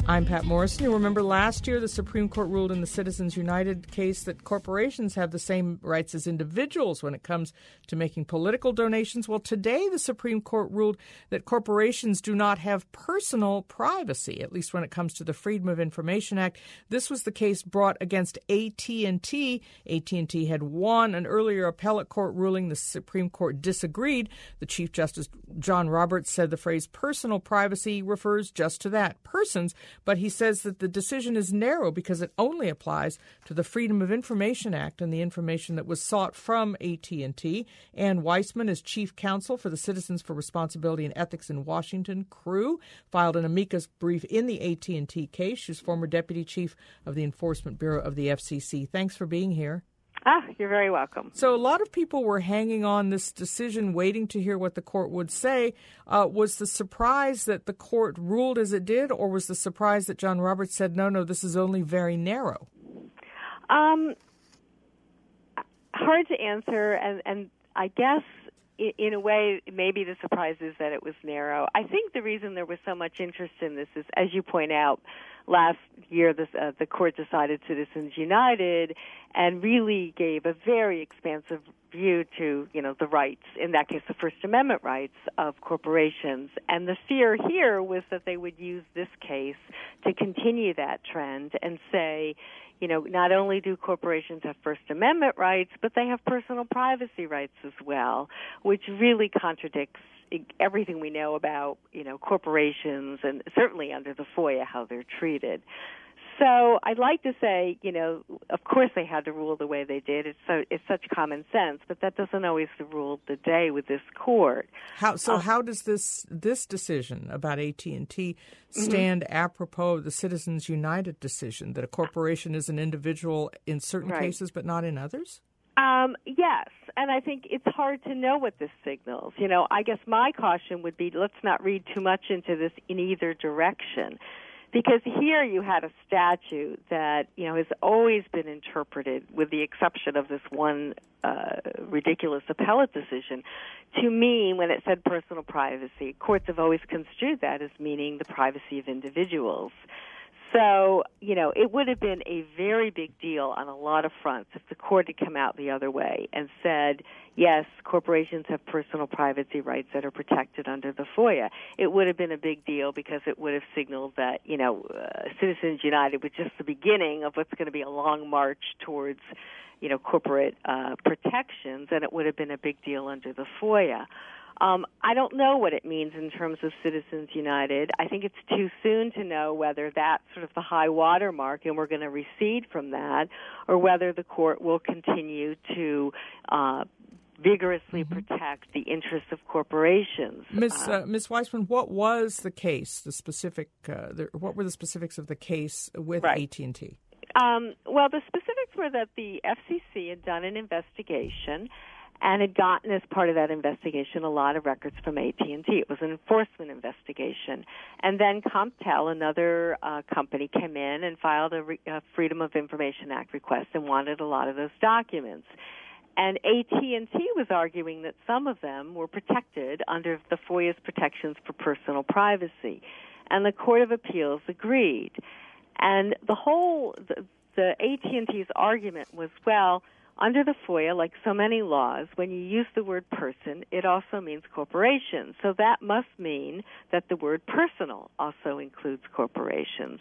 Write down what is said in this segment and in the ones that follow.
I'm Patt Morrison. You remember last year the Supreme Court ruled in the Citizens United case that corporations have the same rights as individuals when it comes to making political donations. Well, today the Supreme Court ruled that corporations do not have personal privacy, at least when it comes to the Freedom of Information Act. This was the case brought against AT&T. AT&T had won an earlier appellate court ruling. The Supreme Court disagreed. The Chief Justice John Roberts said the phrase personal privacy refers just to that, persons. But he says that the decision is narrow because it only applies to the Freedom of Information Act and the information that was sought from AT&T. Ann Weismann is chief counsel for the Citizens for Responsibility and Ethics in Washington crew, filed an amicus brief in the AT&T case. She's former deputy chief of the Enforcement Bureau of the FCC. Thanks for being here. You're very welcome. So a lot of people were hanging on this decision, waiting to hear what the court would say. Was the surprise that the court ruled as it did, or was the surprise that John Roberts said, no, this is only very narrow? Hard to answer, and I guess in a way, maybe the surprise is that it was narrow. I think the reason there was so much interest in this is, as you point out, last year the court decided Citizens United and really gave a very expansive view to, the rights, in that case the First Amendment rights of corporations. And the fear here was that they would use this case to continue that trend and say, not only do corporations have First Amendment rights, but they have personal privacy rights as well, which really contradicts everything we know about, corporations and certainly under the FOIA, how they're treated. So I'd like to say, of course they had to rule the way they did. It's such common sense, but that doesn't always rule the day with this court. How does this decision about AT&T stand apropos of the Citizens United decision that a corporation is an individual in certain cases but not in others? Yes, and I think it's hard to know what this signals. I guess my caution would be let's not read too much into this in either direction. Because here you had a statute that, has always been interpreted, with the exception of this one ridiculous appellate decision, to mean when it said personal privacy. Courts have always construed that as meaning the privacy of individuals. So, it would have been a very big deal on a lot of fronts if the court had come out the other way and said, yes, corporations have personal privacy rights that are protected under the FOIA. It would have been a big deal because it would have signaled that, Citizens United was just the beginning of what's going to be a long march towards, corporate protections, and it would have been a big deal under the FOIA. I don't know what it means in terms of Citizens United. I think it's too soon to know whether that's sort of the high water mark and we're going to recede from that, or whether the court will continue to vigorously protect the interests of corporations. Ms. Weismann, what was the case, what were the specifics of the case with AT&T? Well, the specifics were that the FCC had done an investigation and had gotten, as part of that investigation, a lot of records from AT&T. It was an enforcement investigation. And then Counsel, another company, came in and filed a Freedom of Information Act request and wanted a lot of those documents. And AT&T was arguing that some of them were protected under the FOIA's protections for personal privacy. And the Court of Appeals agreed. And the AT&T's argument was, well, under the FOIA, like so many laws, when you use the word person, it also means corporation. So that must mean that the word personal also includes corporations.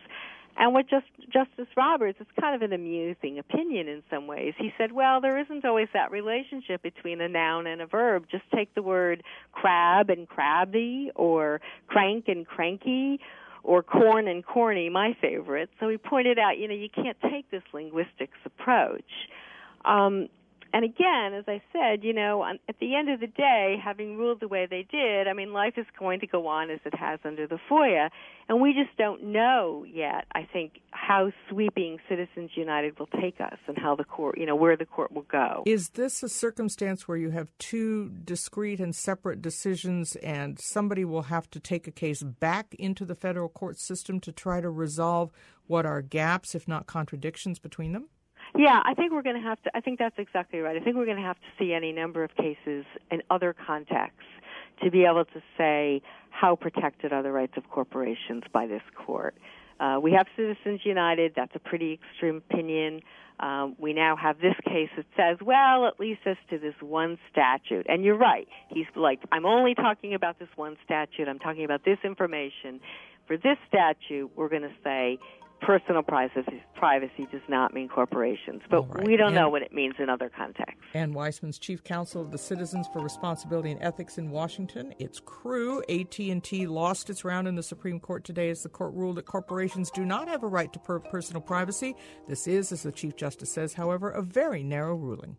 And what Justice Roberts, is kind of an amusing opinion in some ways. He said, well, there isn't always that relationship between a noun and a verb. Just take the word crab and crabby, or crank and cranky, or corn and corny, my favorite. So he pointed out, you can't take this linguistics approach. And again, as I said, at the end of the day, having ruled the way they did, life is going to go on as it has under the FOIA, and we just don't know yet, I think, how sweeping Citizens United will take us and how the court, where the court will go. Is this a circumstance where you have two discrete and separate decisions and somebody will have to take a case back into the federal court system to try to resolve what are gaps, if not contradictions, between them? Yeah, I think we're going to have to. I think that's exactly right. I think we're going to have to see any number of cases in other contexts to be able to say how protected are the rights of corporations by this court. We have Citizens United. That's a pretty extreme opinion. We now have this case that says, well, at least as to this one statute. And you're right. He's like, I'm only talking about this one statute. I'm talking about this information. For this statute, we're going to say personal privacy does not mean corporations. But we don't know what it means in other contexts. Ann Weisman's Chief Counsel of the Citizens for Responsibility and Ethics in Washington. It's Crew. AT&T lost its round in the Supreme Court today as the court ruled that corporations do not have a right to personal privacy. This is, as the Chief Justice says, however, a very narrow ruling.